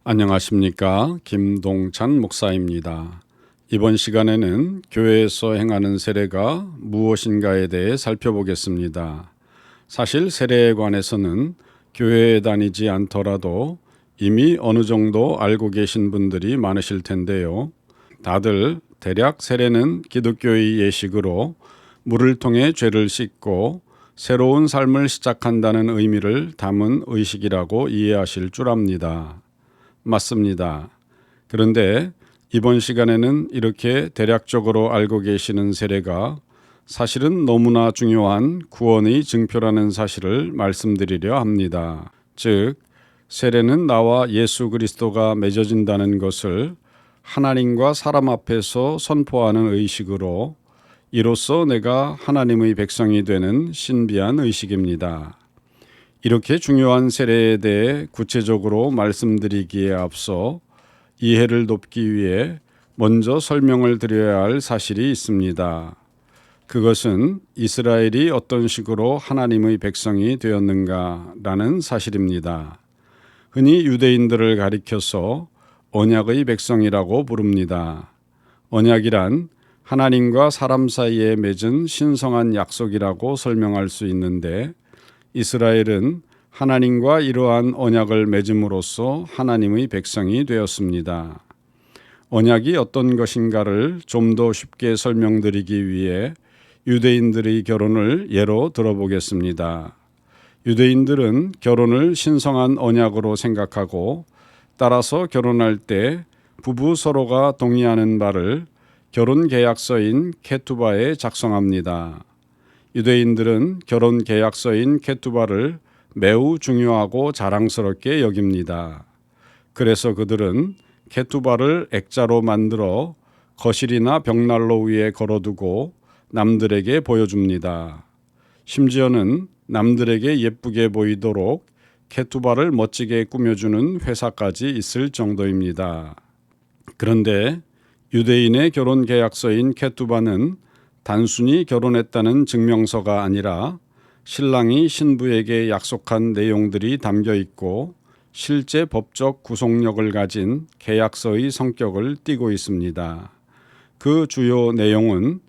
안녕하십니까? 김동찬 목사입니다. 이번 시간에는 교회에서 행하는 세례가 무엇인가에 대해 살펴보겠습니다. 사실 세례에 관해서는 교회에 다니지 않더라도 이미 어느 정도 알고 계신 분들이 많으실 텐데요. 다들 대략 세례는 기독교의 예식으로 물을 통해 죄를 씻고 새로운 삶을 시작한다는 의미를 담은 의식이라고 이해하실 줄 압니다. 맞습니다. 그런데 이번 시간에는 이렇게 대략적으로 알고 계시는 세례가 사실은 너무나 중요한 구원의 증표라는 사실을 말씀드리려 합니다. 즉, 세례는 나와 예수 그리스도가 맺어진다는 것을 하나님과 사람 앞에서 선포하는 의식으로 이로써 내가 하나님의 백성이 되는 신비한 의식입니다. 이렇게 중요한 세례에 대해 구체적으로 말씀드리기에 앞서 이해를 돕기 위해 먼저 설명을 드려야 할 사실이 있습니다. 그것은 이스라엘이 어떤 식으로 하나님의 백성이 되었는가라는 사실입니다. 흔히 유대인들을 가리켜서 언약의 백성이라고 부릅니다. 언약이란 하나님과 사람 사이에 맺은 신성한 약속이라고 설명할 수 있는데 이스라엘은 하나님과 이러한 언약을 맺음으로써 하나님의 백성이 되었습니다. 언약이 어떤 것인가를 좀 더 쉽게 설명드리기 위해 유대인들의 결혼을 예로 들어보겠습니다. 유대인들은 결혼을 신성한 언약으로 생각하고 따라서 결혼할 때 부부 서로가 동의하는 바를 결혼계약서인 케투바에 작성합니다. 유대인들은 결혼 계약서인 케투바를 매우 중요하고 자랑스럽게 여깁니다. 그래서 그들은 케투바를 액자로 만들어 거실이나 벽난로 위에 걸어두고 남들에게 보여줍니다. 심지어는 남들에게 예쁘게 보이도록 케투바를 멋지게 꾸며주는 회사까지 있을 정도입니다. 그런데 유대인의 결혼 계약서인 케투바는 단순히 결혼했다는 증명서가 아니라 신랑이 신부에게 약속한 내용들이 담겨 있고 실제 법적 구속력을 가진 계약서의 성격을 띠고 있습니다. 그 주요 내용은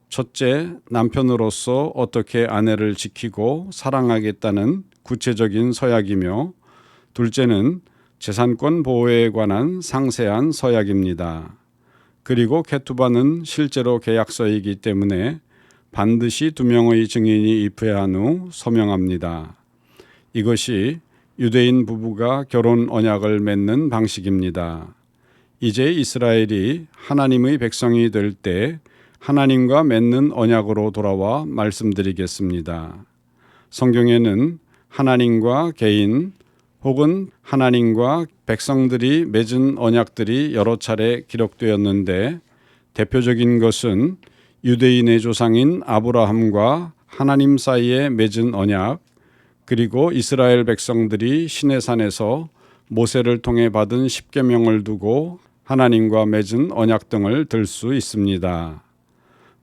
첫째, 남편으로서 어떻게 아내를 지키고 사랑하겠다는 구체적인 서약이며 둘째는 재산권 보호에 관한 상세한 서약입니다. 그리고 케투바는 실제로 계약서이기 때문에 반드시 2명의 증인이 입회한 후 서명합니다. 이것이 유대인 부부가 결혼 언약을 맺는 방식입니다. 이제 이스라엘이 하나님의 백성이 될 때 하나님과 맺는 언약으로 돌아와 말씀드리겠습니다. 성경에는 하나님과 개인 혹은 하나님과 백성들이 맺은 언약들이 여러 차례 기록되었는데 대표적인 것은 유대인의 조상인 아브라함과 하나님 사이에 맺은 언약, 그리고 이스라엘 백성들이 시내산에서 모세를 통해 받은 십계명을 두고 하나님과 맺은 언약 등을 들 수 있습니다.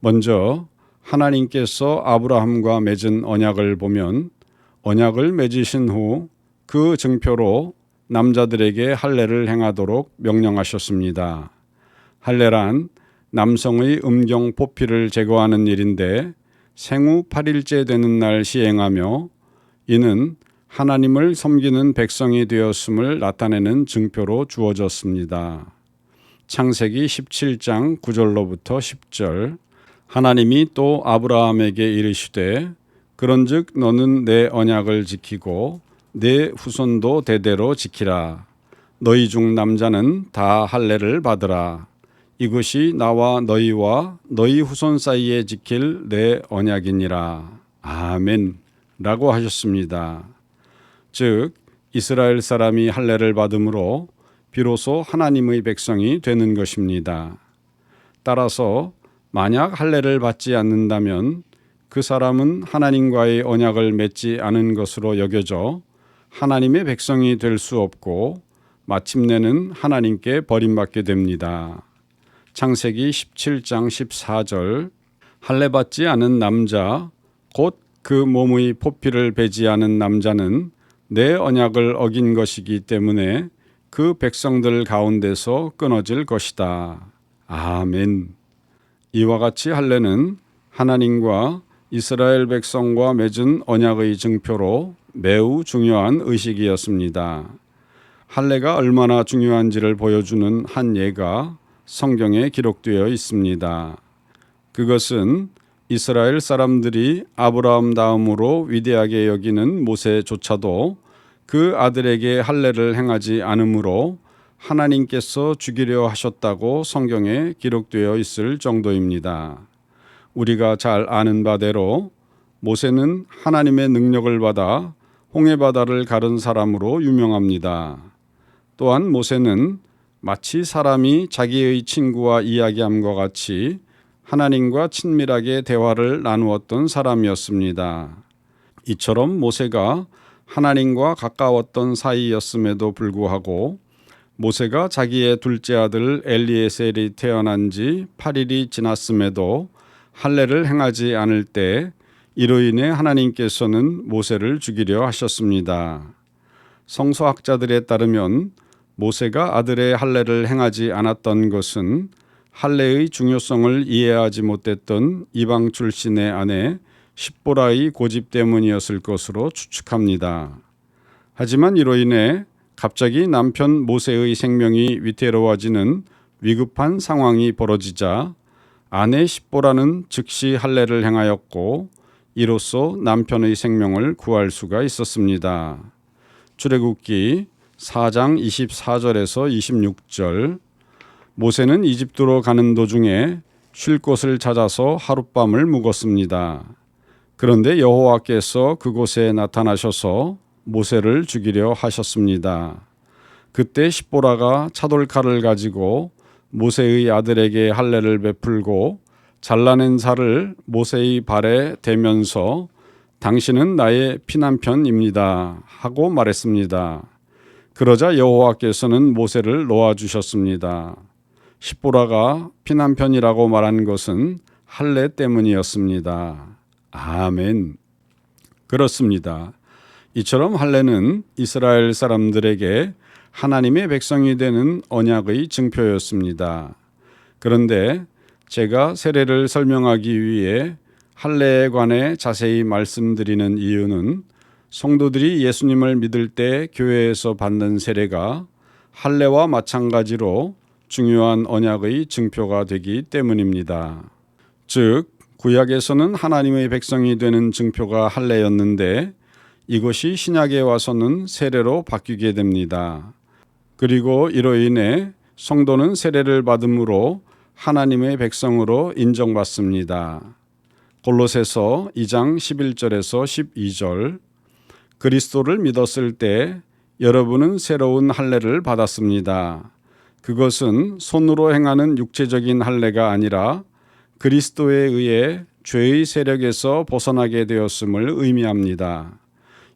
먼저 하나님께서 아브라함과 맺은 언약을 보면 언약을 맺으신 후 그 증표로 남자들에게 할례를 행하도록 명령하셨습니다. 할례란 남성의 음경 포피를 제거하는 일인데 생후 8일째 되는 날 시행하며 이는 하나님을 섬기는 백성이 되었음을 나타내는 증표로 주어졌습니다. 창세기 17장 9절로부터 10절 하나님이 또 아브라함에게 이르시되 그런즉 너는 내 언약을 지키고 내 후손도 대대로 지키라. 너희 중 남자는 다 할례를 받으라. 이것이 나와 너희와 너희 후손 사이에 지킬 내 언약이니라. 아멘. 라고 하셨습니다. 즉 이스라엘 사람이 할례를 받음으로 비로소 하나님의 백성이 되는 것입니다. 따라서 만약 할례를 받지 않는다면 그 사람은 하나님과의 언약을 맺지 않은 것으로 여겨져 하나님의 백성이 될 수 없고 마침내는 하나님께 버림받게 됩니다. 창세기 17장 14절 할례 받지 않은 남자 곧 그 몸의 포피를 베지 않은 남자는 내 언약을 어긴 것이기 때문에 그 백성들 가운데서 끊어질 것이다. 아멘. 이와 같이 할례는 하나님과 이스라엘 백성과 맺은 언약의 증표로 매우 중요한 의식이었습니다. 할례가 얼마나 중요한지를 보여주는 한 예가 성경에 기록되어 있습니다. 그것은 이스라엘 사람들이 아브라함 다음으로 위대하게 여기는 모세조차도 그 아들에게 할례를 행하지 않으므로 하나님께서 죽이려 하셨다고 성경에 기록되어 있을 정도입니다. 우리가 잘 아는 바대로 모세는 하나님의 능력을 받아 홍해바다를 가른 사람으로 유명합니다. 또한 모세는 마치 사람이 자기의 친구와 이야기함과 같이 하나님과 친밀하게 대화를 나누었던 사람이었습니다. 이처럼 모세가 하나님과 가까웠던 사이였음에도 불구하고 모세가 자기의 둘째 아들 엘리에셀이 태어난 지 8일이 지났음에도 할례를 행하지 않을 때 이로 인해 하나님께서는 모세를 죽이려 하셨습니다. 성서학자들에 따르면 모세가 아들의 할례를 행하지 않았던 것은 할례의 중요성을 이해하지 못했던 이방 출신의 아내 십보라의 고집 때문이었을 것으로 추측합니다. 하지만 이로 인해 갑자기 남편 모세의 생명이 위태로워지는 위급한 상황이 벌어지자 아내 십보라는 즉시 할례를 행하였고 이로써 남편의 생명을 구할 수가 있었습니다. 출애굽기 4장 24절에서 26절 모세는 이집트로 가는 도중에 쉴 곳을 찾아서 하룻밤을 묵었습니다. 그런데 여호와께서 그곳에 나타나셔서 모세를 죽이려 하셨습니다. 그때 십보라가 차돌칼을 가지고 모세의 아들에게 할례를 베풀고 잘라낸 살을 모세의 발에 대면서 당신은 나의 피남편입니다 하고 말했습니다. 그러자 여호와께서는 모세를 놓아주셨습니다. 십보라가 피남편이라고 말한 것은 할례 때문이었습니다. 아멘. 그렇습니다. 이처럼 할례는 이스라엘 사람들에게 하나님의 백성이 되는 언약의 증표였습니다. 그런데 제가 세례를 설명하기 위해 할례에 관해 자세히 말씀드리는 이유는 성도들이 예수님을 믿을 때 교회에서 받는 세례가 할례와 마찬가지로 중요한 언약의 증표가 되기 때문입니다. 즉 구약에서는 하나님의 백성이 되는 증표가 할례였는데 이것이 신약에 와서는 세례로 바뀌게 됩니다. 그리고 이로 인해 성도는 세례를 받음으로 하나님의 백성으로 인정받습니다. 골로새서 2장 11절에서 12절 그리스도를 믿었을 때 여러분은 새로운 할례를 받았습니다. 그것은 손으로 행하는 육체적인 할례가 아니라 그리스도에 의해 죄의 세력에서 벗어나게 되었음을 의미합니다.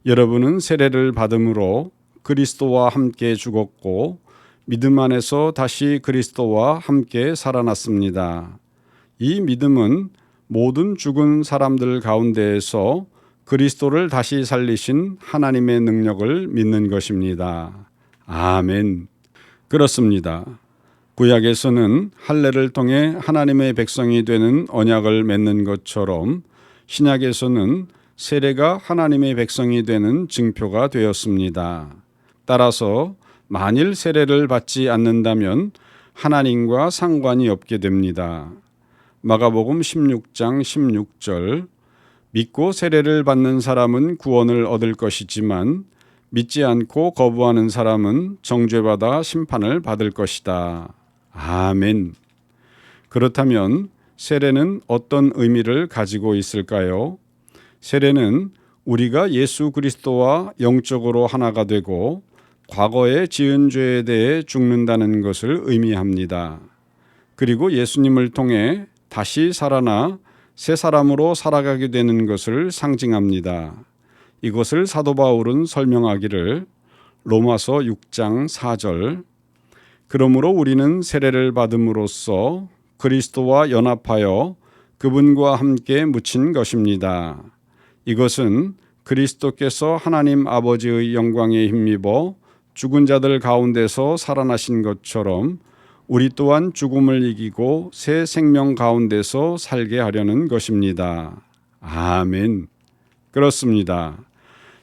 여러분은 세례를 받음으로 그리스도와 함께 죽었고 믿음 안에서 다시 그리스도와 함께 살아났습니다. 이 믿음은 모든 죽은 사람들 가운데에서 그리스도를 다시 살리신 하나님의 능력을 믿는 것입니다. 아멘. 그렇습니다. 구약에서는 할례를 통해 하나님의 백성이 되는 언약을 맺는 것처럼 신약에서는 세례가 하나님의 백성이 되는 증표가 되었습니다. 따라서 만일 세례를 받지 않는다면 하나님과 상관이 없게 됩니다. 마가복음 16장 16절 믿고 세례를 받는 사람은 구원을 얻을 것이지만 믿지 않고 거부하는 사람은 정죄받아 심판을 받을 것이다. 아멘. 그렇다면 세례는 어떤 의미를 가지고 있을까요? 세례는 우리가 예수 그리스도와 영적으로 하나가 되고 과거에 지은 죄에 대해 죽는다는 것을 의미합니다. 그리고 예수님을 통해 다시 살아나 새 사람으로 살아가게 되는 것을 상징합니다. 이것을 사도 바울은 설명하기를 로마서 6장 4절 그러므로 우리는 세례를 받음으로써 그리스도와 연합하여 그분과 함께 묻힌 것입니다. 이것은 그리스도께서 하나님 아버지의 영광에 힘입어 죽은 자들 가운데서 살아나신 것처럼 우리 또한 죽음을 이기고 새 생명 가운데서 살게 하려는 것입니다. 아멘. 그렇습니다.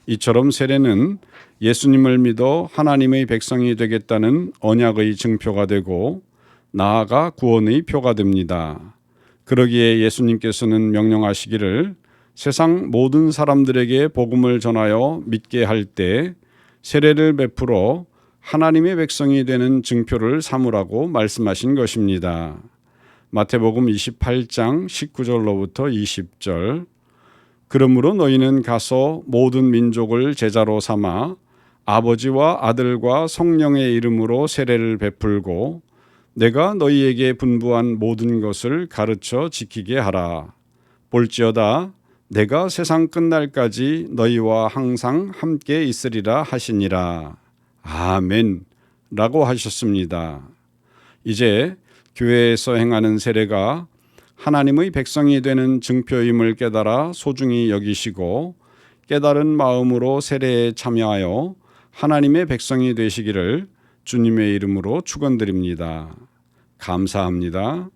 이처럼 세례는 예수님을 믿어 하나님의 백성이 되겠다는 언약의 증표가 되고 나아가 구원의 표가 됩니다. 그러기에 예수님께서는 명령하시기를 세상 모든 사람들에게 복음을 전하여 믿게 할 때 세례를 베풀어 하나님의 백성이 되는 증표를 삼으라고 말씀하신 것입니다. 마태복음 28장 19절로부터 20절. 그러므로 너희는 가서 모든 민족을 제자로 삼아 아버지와 아들과 성령의 이름으로 세례를 베풀고 내가 너희에게 분부한 모든 것을 가르쳐 지키게 하라. 볼지어다 내가 세상 끝날까지 너희와 항상 함께 있으리라 하시니라. 아멘 라고 하셨습니다. 이제 교회에서 행하는 세례가 하나님의 백성이 되는 증표임을 깨달아 소중히 여기시고 깨달은 마음으로 세례에 참여하여 하나님의 백성이 되시기를 주님의 이름으로 축원드립니다. 감사합니다.